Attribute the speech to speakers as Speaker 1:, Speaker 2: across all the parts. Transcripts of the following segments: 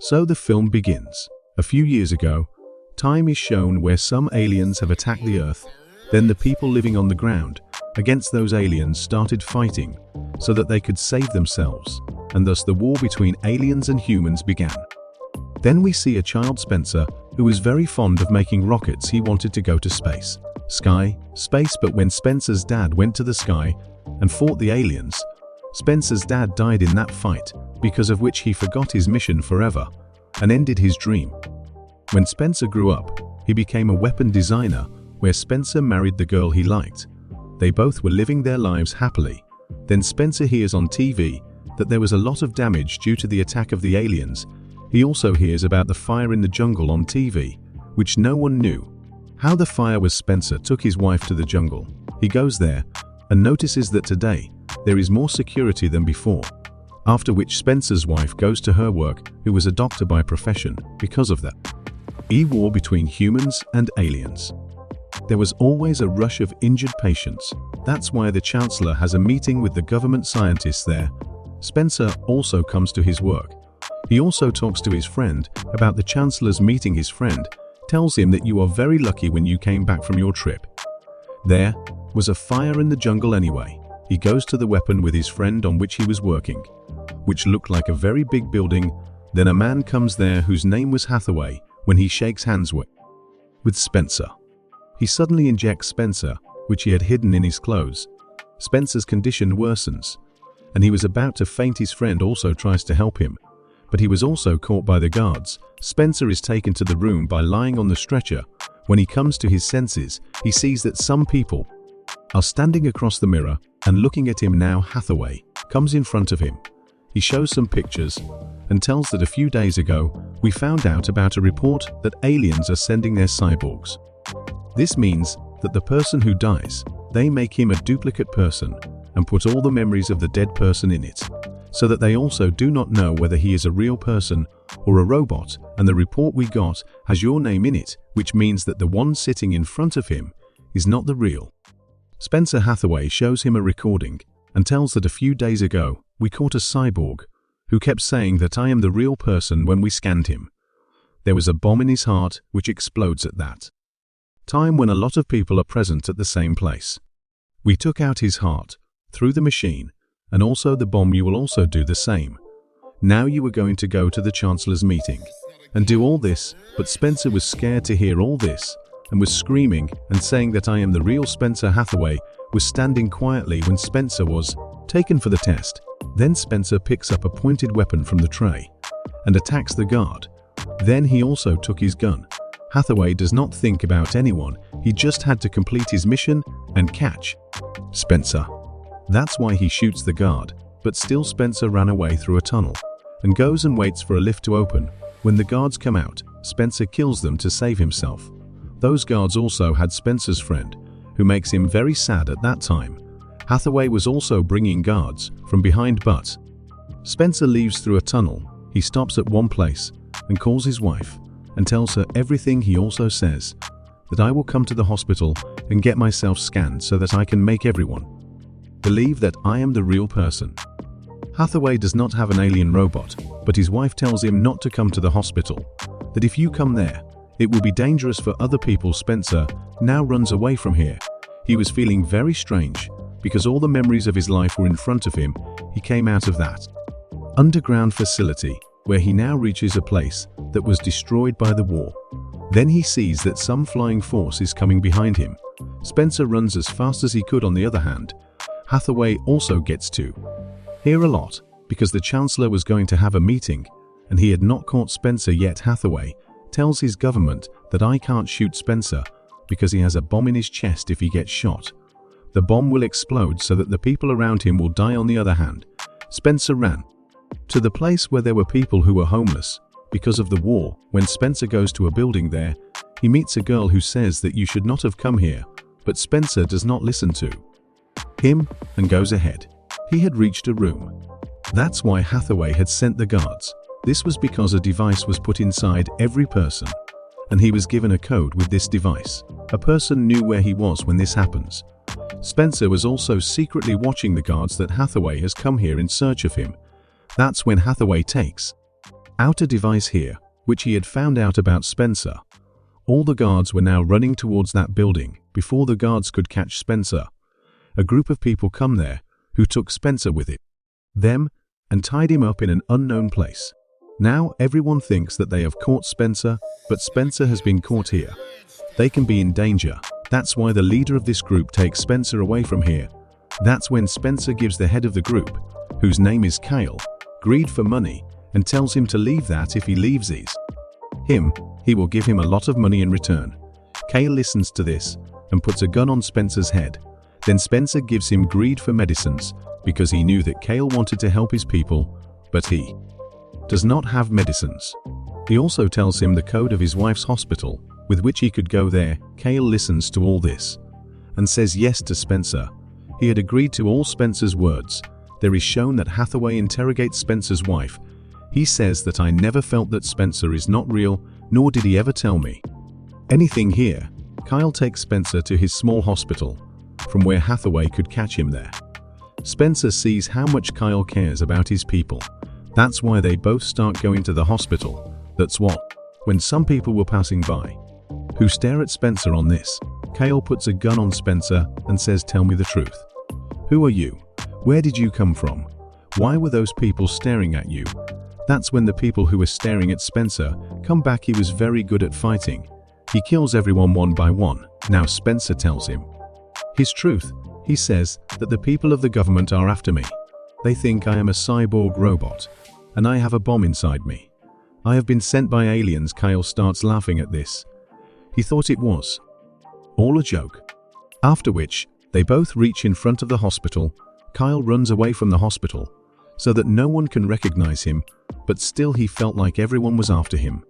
Speaker 1: So the film begins. A few years ago, time is shown where some aliens have attacked the Earth. Then the people living on the ground against those aliens started fighting so that they could save themselves, and thus the war between aliens and humans began. Then we see a child, Spencer, who was very fond of making rockets. He wanted to go to space, but when Spencer's dad went to the sky and fought the aliens, Spencer's dad died in that fight, because of which he forgot his mission forever and ended his dream. When Spencer grew up, he became a weapon designer, where Spencer married the girl he liked. They both were living their lives happily. Then Spencer hears on TV that there was a lot of damage due to the attack of the aliens. He also hears about the fire in the jungle on TV, which no one knew. How the fire was. Spencer took his wife to the jungle. He goes there and notices that today there is more security than before. After which Spencer's wife goes to her work, who was a doctor by profession, because of the war between humans and aliens. There was always a rush of injured patients. That's why the chancellor has a meeting with the government scientists there. Spencer also comes to his work. He also talks to his friend about the chancellor's meeting. His friend tells him that you are very lucky when you came back from your trip. There was a fire in the jungle anyway. He goes to the weapon with his friend on which he was working, which looked like a very big building. Then a man comes there whose name was Hathaway. When he shakes hands with Spencer, he suddenly injects Spencer, which he had hidden in his clothes. Spencer's condition worsens, and he was about to faint. His friend also tries to help him, but he was also caught by the guards. Spencer is taken to the room by lying on the stretcher. When he comes to his senses, he sees that some people are standing across the mirror and looking at him now. Hathaway comes in front of him. He shows some pictures and tells that a few days ago, we found out about a report that aliens are sending their cyborgs. This means that the person who dies, they make him a duplicate person and put all the memories of the dead person in it, so that they also do not know whether he is a real person or a robot. And the report we got has your name in it, which means that the one sitting in front of him is not the real. Spencer. Hathaway shows him a recording and tells that a few days ago, we caught a cyborg who kept saying that I am the real person when we scanned him. There was a bomb in his heart which explodes at that time when a lot of people are present at the same place. We took out his heart through the machine, and also the bomb. You will also do the same. Now you were going to go to the chancellor's meeting and do all this, but Spencer was scared to hear all this and was screaming and saying that I am the real Spencer. Hathaway was standing quietly when Spencer was taken for the test. Then Spencer picks up a pointed weapon from the tray and attacks the guard. Then he also took his gun. Hathaway does not think about anyone. He just had to complete his mission and catch Spencer. That's why he shoots the guard, but still Spencer ran away through a tunnel and goes and waits for a lift to open. When the guards come out, Spencer kills them to save himself. Those guards also had Spencer's friend, who makes him very sad at that time. Hathaway was also bringing guards from behind, but Spencer leaves through a tunnel. He stops at one place and calls his wife and tells her everything. He also says that I will come to the hospital and get myself scanned so that I can make everyone believe that I am the real person. Hathaway does not have an alien robot, but his wife tells him not to come to the hospital, that if you come there, it will be dangerous for other people. Spencer now runs away from here. He was feeling very strange because all the memories of his life were in front of him. He came out of that underground facility where he now reaches a place that was destroyed by the war. Then he sees that some flying force is coming behind him. Spencer runs as fast as he could. On the other hand, Hathaway also gets to hear a lot because the chancellor was going to have a meeting and he had not caught Spencer yet. Hathaway tells his government that I can't shoot Spencer because he has a bomb in his chest. If he gets shot, the bomb will explode so that the people around him will die. On the other hand, Spencer ran to the place where there were people who were homeless because of the war. When Spencer goes to a building there, he meets a girl who says that you should not have come here, but Spencer does not listen to him and goes ahead. He had reached a room. That's why Hathaway had sent the guards. This was because a device was put inside every person, and he was given a code with this device. A person knew where he was when this happens. Spencer was also secretly watching the guards that Hathaway has come here in search of him. That's when Hathaway takes outer device here, which he had found out about Spencer. All the guards were now running towards that building before the guards could catch Spencer. A group of people come there who took Spencer with them and tied him up in an unknown place. Now everyone thinks that they have caught Spencer, but Spencer has been caught here. They can be in danger. That's why the leader of this group takes Spencer away from here. That's when Spencer gives the head of the group, whose name is Kyle, greed for money and tells him to leave that if he leaves him, he will give him a lot of money in return. Kyle listens to this and puts a gun on Spencer's head. Then Spencer gives him greed for medicines because he knew that Kyle wanted to help his people, but he does not have medicines. He also tells him the code of his wife's hospital with which he could go there. Kyle listens to all this and says yes to Spencer. He had agreed to all Spencer's words. There is shown that Hathaway interrogates Spencer's wife. He says that I never felt that Spencer is not real, nor did he ever tell me anything here. Kyle takes Spencer to his small hospital, from where Hathaway could catch him there. Spencer sees how much Kyle cares about his people. That's why they both start going to the hospital. That's what, when some people were passing by, who stare at Spencer on this, Kyle puts a gun on Spencer and says, "Tell me the truth. Who are you? Where did you come from? Why were those people staring at you?" That's when the people who were staring at Spencer come back. He was very good at fighting. He kills everyone one by one. Now Spencer tells him his truth. He says that the people of the government are after me. They think I am a cyborg robot, and I have a bomb inside me. I have been sent by aliens. Kyle starts laughing at this. He thought it was all a joke. After which, they both reach in front of the hospital. Kyle runs away from the hospital so that no one can recognize him, but still he felt like everyone was after him.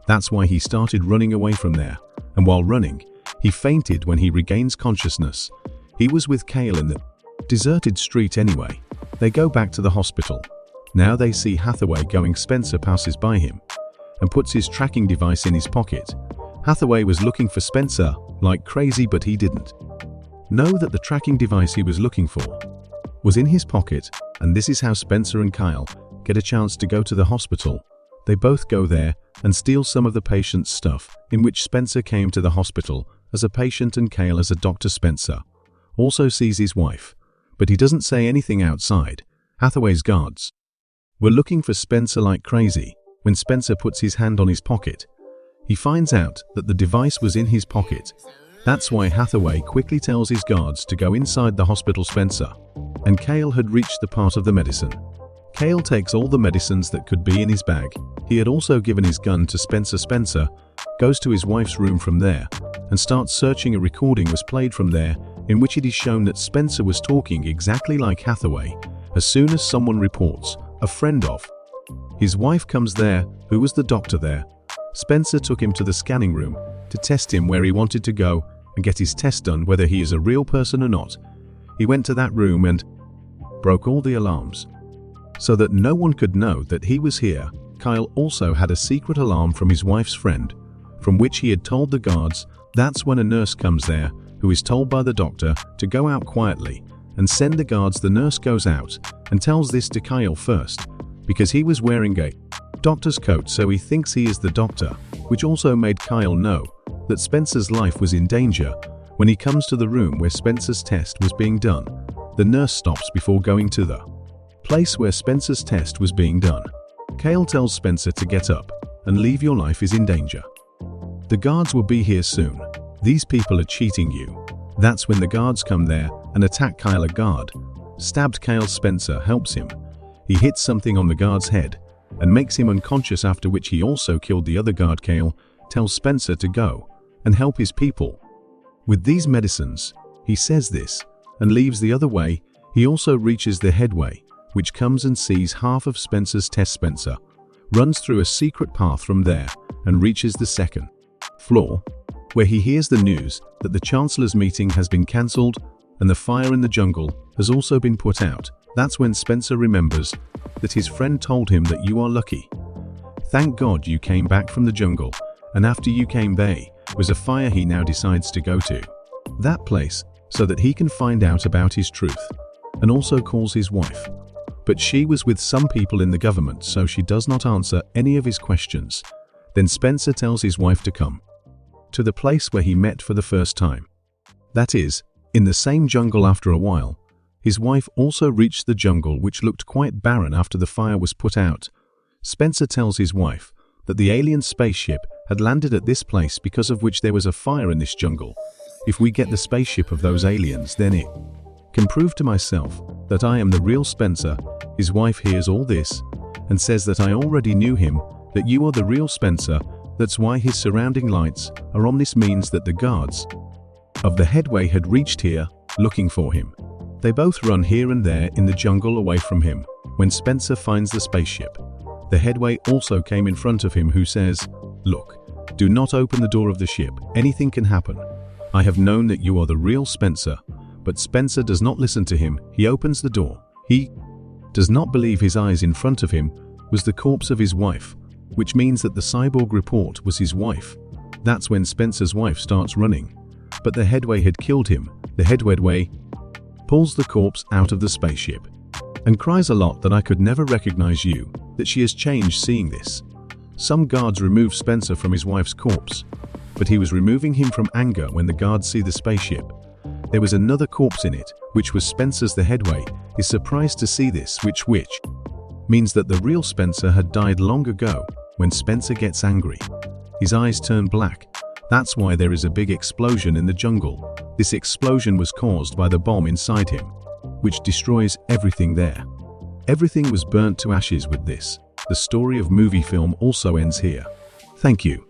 Speaker 1: That's why he started running away from there, and while running, he fainted when he regains consciousness. He was with Kyle in the deserted street anyway. They go back to the hospital. Now they see Hathaway going. Spencer passes by him and puts his tracking device in his pocket. Hathaway was looking for Spencer like crazy, but he didn't know that the tracking device he was looking for was in his pocket, and this is how Spencer and Kyle get a chance to go to the hospital. They both go there and steal some of the patient's stuff, in which Spencer came to the hospital as a patient and Kyle as a doctor. Spencer also sees his wife, but he doesn't say anything outside. Hathaway's guards were looking for Spencer like crazy. When Spencer puts his hand on his pocket, he finds out that the device was in his pocket. That's why Hathaway quickly tells his guards to go inside the hospital. Spencer and Kyle had reached the part of the medicine. Kyle takes all the medicines that could be in his bag. He had also given his gun to Spencer. Spencer goes to his wife's room from there and starts searching. A recording was played from there in which it is shown that Spencer was talking exactly like Hathaway. As soon as someone reports a friend of his wife comes there, who was the doctor there, Spencer took him to the scanning room to test him where he wanted to go and get his test done, whether he is a real person or not. He went to that room and broke all the alarms so that no one could know that he was here. Kyle also had a secret alarm from his wife's friend, from which he had told the guards. That's when a nurse comes there, who is told by the doctor to go out quietly and send the guards. The nurse goes out and tells this to Kyle first, because he was wearing a doctor's coat, so he thinks he is the doctor, which also made Kyle know that Spencer's life was in danger. When he comes to the room where Spencer's test was being done, the nurse stops before going to the place where Spencer's test was being done. Kyle tells Spencer to get up and leave. Your life is in danger. The guards will be here soon. These people are cheating you. That's when the guards come there and attack Kyle. A guard stabbed Kyle. Spencer helps him. He hits something on the guard's head and makes him unconscious, after which he also killed the other guard. Kyle tells Spencer to go and help his people with these medicines. He says this and leaves the other way. He also reaches the headway, which comes and sees half of Spencer's test. Spencer runs through a secret path from there and reaches the second floor, where he hears the news that the Chancellor's meeting has been cancelled and the fire in the jungle has also been put out. That's when Spencer remembers that his friend told him that you are lucky. Thank God you came back from the jungle, and after you came there was a fire. He now decides to go to that place so that he can find out about his truth, and also calls his wife. but she was with some people in the government, so she does not answer any of his questions. Then Spencer tells his wife to come to the place where he met for the first time. That is, in the same jungle. After a while, his wife also reached the jungle, which looked quite barren after the fire was put out. Spencer tells his wife that the alien spaceship had landed at this place, because of which there was a fire in this jungle. If we get the spaceship of those aliens, then it can prove to myself that I am the real Spencer. His wife hears all this and says that I already knew him, that you are the real Spencer. That's why his surrounding lights are on. This means that the guards of the headway had reached here looking for him. They both run here and there in the jungle away from him. When Spencer finds the spaceship, the headway also came in front of him, who says, "Look, do not open the door of the ship. Anything can happen. I have known that you are the real Spencer." But Spencer does not listen to him. He opens the door. He does not believe his eyes. In front of him was the corpse of his wife, which means that the cyborg report was his wife. That's when Spencer's wife starts running. But the headway had killed him. The headway pulls the corpse out of the spaceship and cries a lot that I could never recognize you, that she has changed. Seeing this, some guards remove Spencer from his wife's corpse, but he was removing him from anger. When the guards see the spaceship, there was another corpse in it, which was Spencer's. The headway is surprised to see this, which means that the real Spencer had died long ago. When Spencer gets angry, his eyes turn black. That's why there is a big explosion in the jungle. This explosion was caused by the bomb inside him, which destroys everything there. Everything was burnt to ashes. With this, the story of movie film also ends here. Thank you.